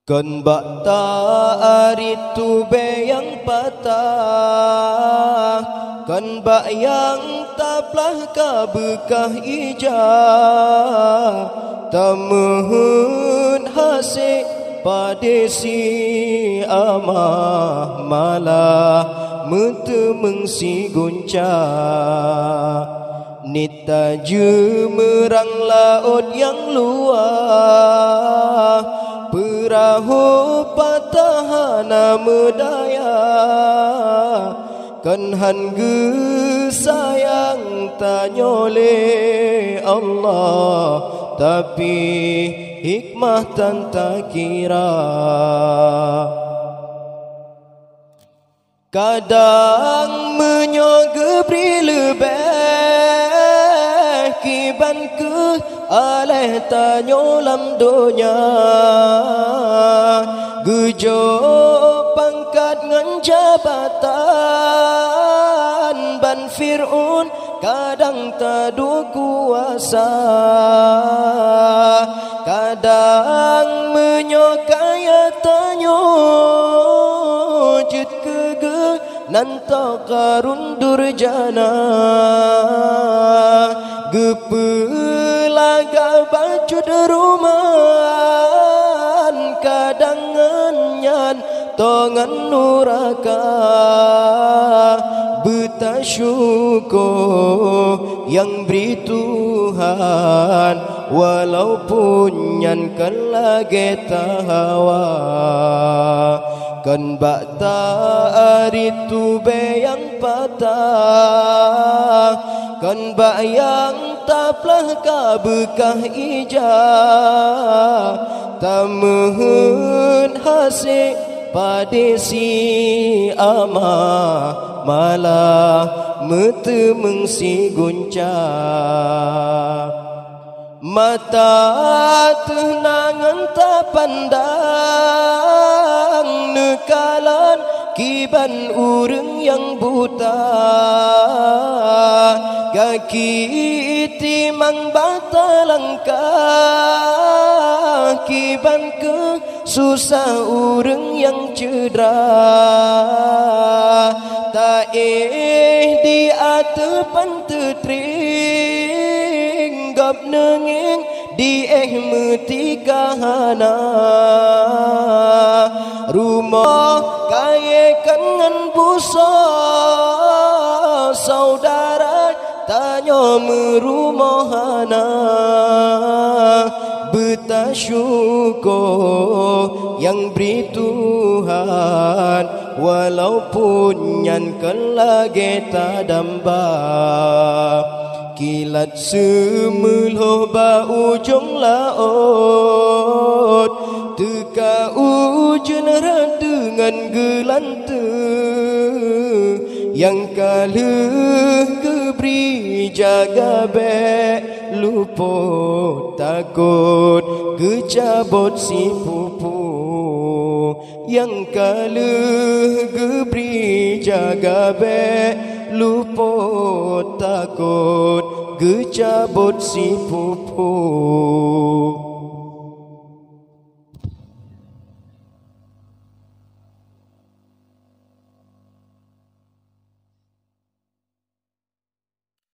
Kan bakta aritu be yang patah, kan bak yang taplah kabekah ijah, tamuhun hasik padesi amah malah metu mengsi guncah. Nita jemerang laut yang luar, perahu patahana medaya, kan hangge sayang tanyole Allah, tapi hikmah tan tak kira. Kadang menyogebri lebih kiban ke aleh tanyolam donya, gejo pangkat ngan jabatan ban Fir'un kadang tadu kuasa, kadang menyokaya tanyo jut kege nanta karun durjana, gepelaga baju deruman kadang ngenyan tongan nuraka, bertasyukur yang beri Tuhan, walaupun nyan kan lagi tahawa. Kan bakta aritu be yang patah, kan bak yang taplah kabekah ijah, tamuhun hasik padesi amah malah metu mengsi guncah. Mata tenangan tak pandang nekalan kiban urang yang buta, kaki timang bata langkah kiban ke susah urang yang cedera, tak di atepan tetring gap nenging di metikahana, rumah kaya kangen busa saudara tanya merumahana, bertasyukur yang beri Tuhan, walaupun nyan kan lagi tak damba. Kilat semeloh ba ujung laut, teka ujung ran dengan gelante, yang kalah keberi jaga be luput takut kecabut si pupu, yang kalah keberi jaga be luput takut kecabut si pupu.